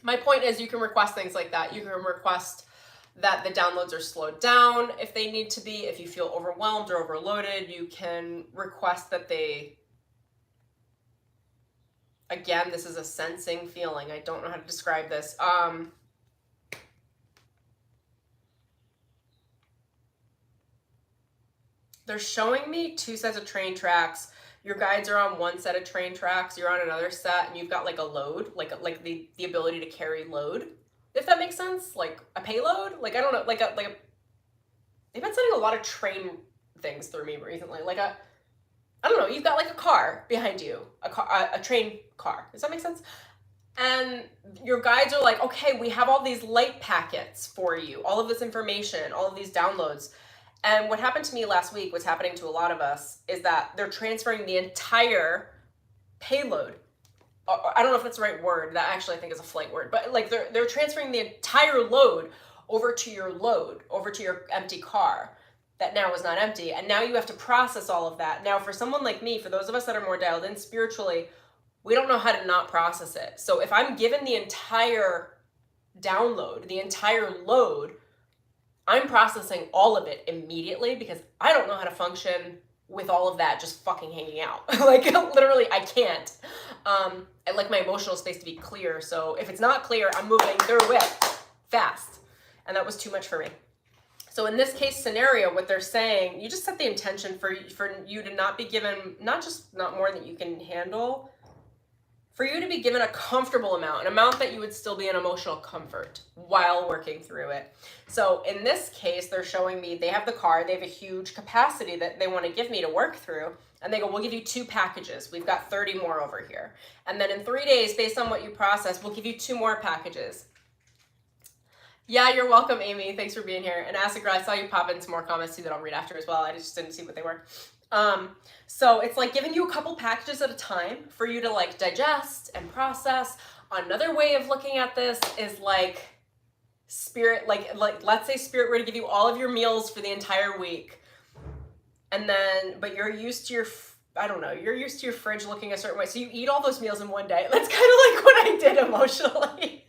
My point is, you can request things like that. You can request that the downloads are slowed down if they need to be. If you feel overwhelmed or overloaded, you can request that they, again, this is a sensing feeling. I don't know how to describe this. They're showing me 2 sets of train tracks Your guides are on one set of train tracks, you're on another set, and you've got like a load, like the ability to carry load, if that makes sense, like a payload. Like I don't know, they've been sending a lot of train things through me recently. Like I don't know, you've got like a car behind you, a train car. Does that make sense? And your guides are like, okay, we have all these light packets for you, all of this information, all of these downloads. And what happened to me last week, what's happening to a lot of us, is that they're transferring the entire payload. I don't know if that's the right word. That actually I think is a flight word. But like they're transferring the entire load over to your empty car that now is not empty. And now you have to process all of that. Now for someone like me, for those of us that are more dialed in spiritually, we don't know how to not process it. So if I'm given the entire download, the entire load, I'm processing all of it immediately because I don't know how to function with all of that just fucking hanging out. Like literally I can't. I like my emotional space to be clear. So if it's not clear, I'm moving through it fast. And that was too much for me. So in this case scenario, what they're saying, you just set the intention for you to not be given, not more than you can handle, for you to be given a comfortable amount, an amount that you would still be in emotional comfort while working through it. So in this case, they're showing me, they have the car, they have a huge capacity that they want to give me to work through. And they go, we'll give you 2 packages. We've got 30 more over here. And then in 3 days, based on what you process, we'll give you 2 more packages. Yeah, you're welcome, Amy. Thanks for being here. And Asagra, I saw you pop in some more comments too that I'll read after as well. I just didn't see what they were. So it's like giving you a couple packages at a time for you to like digest and process. Another way of looking at this is like spirit, like let's say spirit were to give you all of your meals for the entire week. And then, but you're used to your, I don't know, you're used to your fridge looking a certain way. So you eat all those meals in one day. That's kind of like what I did emotionally.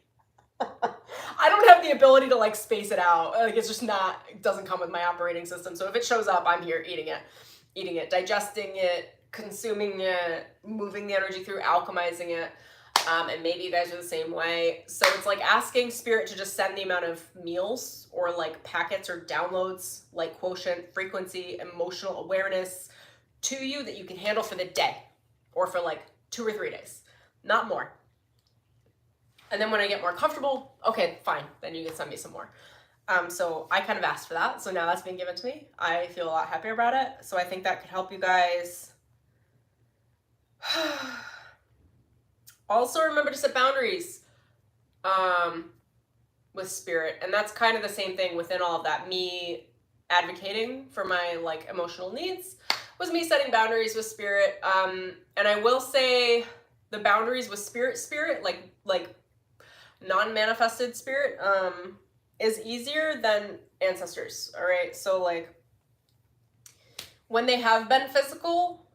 I don't have the ability to like space it out. Like it's just not, it doesn't come with my operating system. So if it shows up, I'm here eating it, digesting it, consuming it, moving the energy through, alchemizing it. And maybe you guys are the same way. So it's like asking spirit to just send the amount of meals or like packets or downloads, like quotient, frequency, emotional awareness to you that you can handle for the day or for like 2 or 3 days, not more. And then when I get more comfortable, okay, fine, then you can send me some more. So I kind of asked for that. So now that's being given to me. I feel a lot happier about it. So I think that could help you guys. Also remember to set boundaries with spirit. And that's kind of the same thing within all of that. Me advocating for my like emotional needs was me setting boundaries with spirit. And I will say the boundaries with spirit, like non-manifested spirit, is easier than ancestors. All right. So like when they have been physical,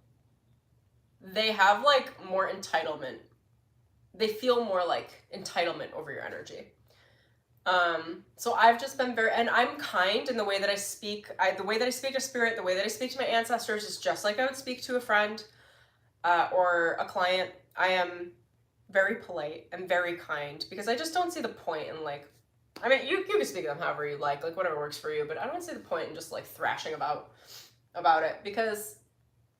they have like more entitlement. They feel more like entitlement over your energy. So I've just been and I'm kind in the way that I speak. The way that I speak to spirit, the way that I speak to my ancestors is just like I would speak to a friend or a client. I am very polite and very kind because I just don't see the point in like, I mean, you can speak to them however you like whatever works for you, but I don't see the point in just like thrashing about it because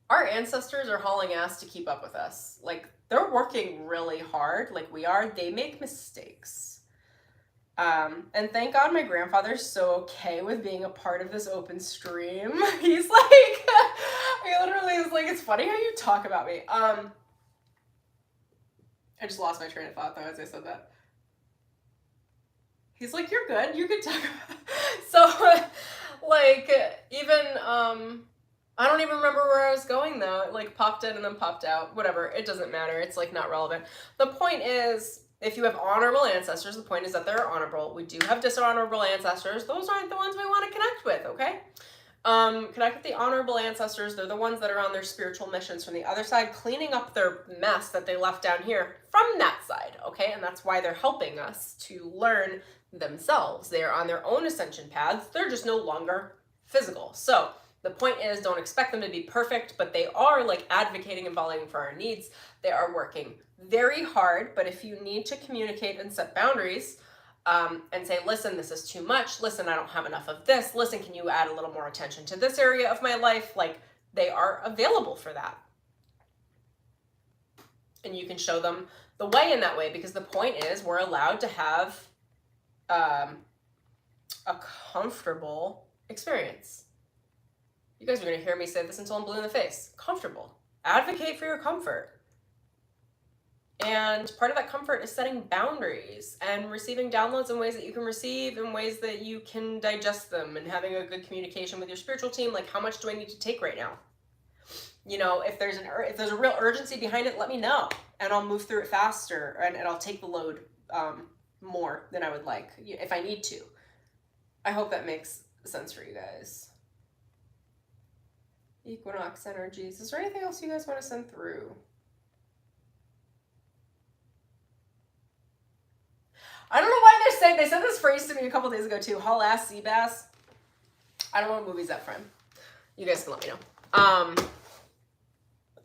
our ancestors are hauling ass to keep up with us. Like they're working really hard like we are. They make mistakes. And thank God my grandfather's so okay with being a part of this open stream. He's like, he literally is like, it's funny how you talk about me. I just lost my train of thought though as I said that. He's like, you're good. You can talk about it. So like even, I don't even remember where I was going though. It like popped in and then popped out. Whatever. It doesn't matter. It's like not relevant. The point is, if you have honorable ancestors, the point is that they're honorable. We do have dishonorable ancestors. Those aren't the ones we want to connect with, okay? Connect with the honorable ancestors. They're the ones that are on their spiritual missions from the other side, cleaning up their mess that they left down here from that side, okay? And that's why they're helping us to learn themselves. They are on their own ascension paths. They're just no longer physical. So the point is, don't expect them to be perfect, but they are like advocating and volleying for our needs. They are working very hard, but if you need to communicate and set boundaries, and say, listen, this is too much. Listen, I don't have enough of this. Listen, can you add a little more attention to this area of my life? Like they are available for that. And you can show them the way in that way, because the point is we're allowed to have a comfortable experience. You guys are going to hear me say this until I'm blue in the face. Comfortable. Advocate for your comfort. And part of that comfort is setting boundaries and receiving downloads in ways that you can receive, in ways that you can digest them, and having a good communication with your spiritual team. Like, how much do I need to take right now? You know, if there's a real urgency behind it, let me know, and I'll move through it faster, and I'll take the load more than I would like if I need to. I hope that makes sense for you guys. Equinox energies. Is there anything else you guys want to send through? I don't know why they said this phrase to me a couple days ago too. Haul ass sea bass. I don't know what movie's that from. You guys can let me know.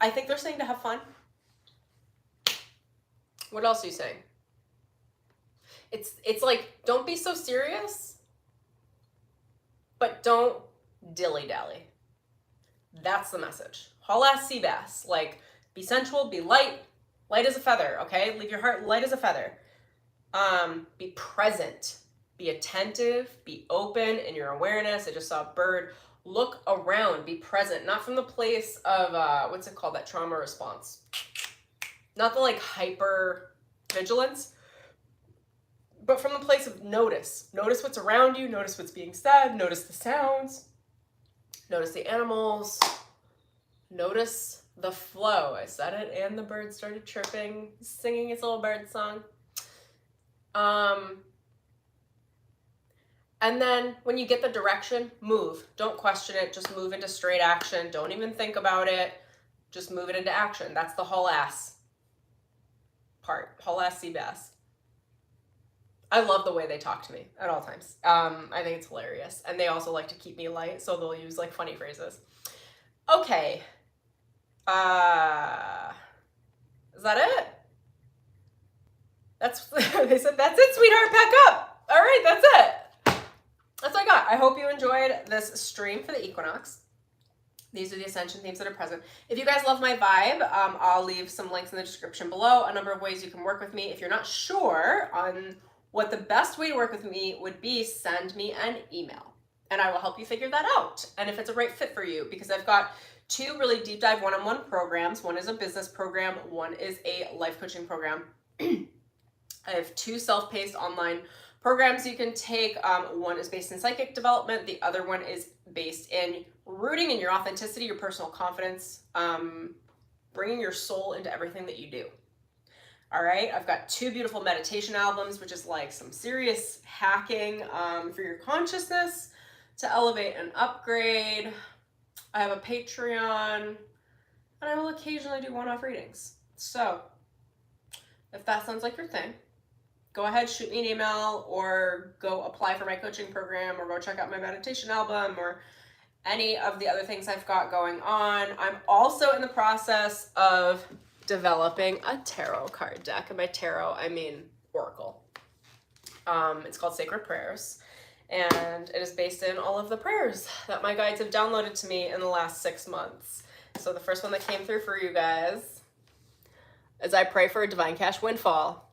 I think they're saying to have fun. What else are you saying? It's like, don't be so serious, but don't dilly-dally. That's the message. Haul ass sea bass. Like, be sensual, be light as a feather, okay? Leave your heart light as a feather. Be present, be attentive, be open in your awareness. I just saw a bird. Look around, be present, not from the place of, what's it called? That trauma response. Not the like hyper vigilance, but from the place of notice. Notice what's around you, notice what's being said, notice the sounds, notice the animals, notice the flow. I said it and the bird started chirping, singing its little bird song. And then when you get the direction, move. Don't question it. Just move into straight action. Don't even think about it. Just move it into action. That's the haul ass part. Haul ass sea bass. I love the way they talk to me at all times. I think it's hilarious. And they also like to keep me light, so they'll use like funny phrases. Okay. Is that it? They said, that's it, sweetheart, pack up. All right, that's it. That's what I got. I hope you enjoyed this stream for the equinox. These are the ascension themes that are present. If you guys love my vibe, I'll leave some links in the description below, a number of ways you can work with me. If you're not sure on what the best way to work with me would be, send me an email and I will help you figure that out. And if it's a right fit for you, because I've got 2 really deep dive one-on-one programs. One is a business program. One is a life coaching program. I have 2 self-paced online programs you can take. One is based in psychic development. The other one is based in rooting in your authenticity, your personal confidence, bringing your soul into everything that you do. All right, I've got 2 beautiful meditation albums, which is like some serious hacking for your consciousness to elevate and upgrade. I have a Patreon, and I will occasionally do one-off readings. So if that sounds like your thing, go ahead, shoot me an email, or go apply for my coaching program, or go check out my meditation album, or any of the other things I've got going on. I'm also in the process of developing a tarot card deck. And by tarot, I mean oracle. It's called Sacred Prayers, and it is based in all of the prayers that my guides have downloaded to me in the last 6 months. So the first one that came through for you guys is, I pray for a divine cash windfall.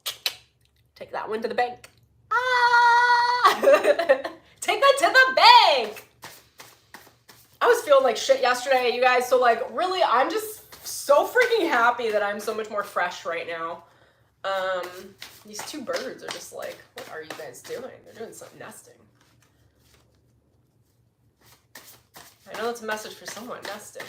Take that one to the bank. Ah! Take that to the bank. I was feeling like shit yesterday, you guys. So like, really, I'm just so freaking happy that I'm so much more fresh right now. These 2 birds are just like, what are you guys doing? They're doing some nesting. I know it's a message for someone, nesting.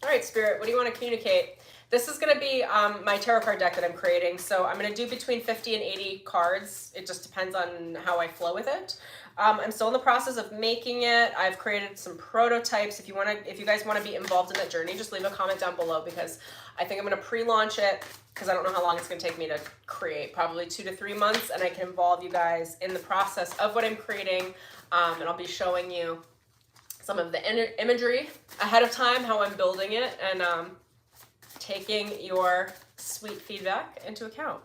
All right, Spirit, what do you want to communicate? This is going to be my tarot card deck that I'm creating. So I'm going to do between 50 and 80 cards. It just depends on how I flow with it. I'm still in the process of making it. I've created some prototypes. If you guys want to be involved in that journey, just leave a comment down below, because I think I'm going to pre-launch it, because I don't know how long it's going to take me to create, probably 2 to 3 months, and I can involve you guys in the process of what I'm creating, and I'll be showing you some of the imagery ahead of time, how I'm building it, and taking your sweet feedback into account.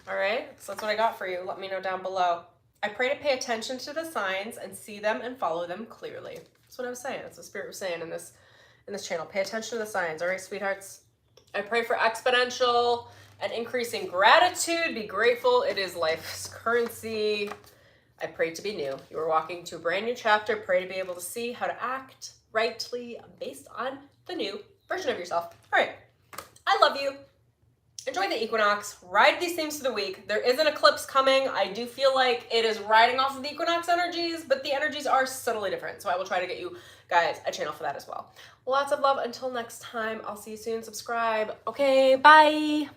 All right, so that's what I got for you. Let me know down below. I pray to pay attention to the signs and see them and follow them clearly. That's what I was saying. That's what Spirit was saying in this channel. Pay attention to the signs. All right, sweethearts. I pray for exponential and increasing gratitude. Be grateful. It is life's currency. I pray to be new. You are walking to a brand new chapter. Pray to be able to see how to act rightly based on the new version of yourself. All right. I love you. Enjoy the equinox. Ride these themes through the week. There is an eclipse coming. I do feel like it is riding off of the equinox energies, but the energies are subtly different. So I will try to get you guys a channel for that as well. Lots of love. Until next time, I'll see you soon. Subscribe. Okay, bye.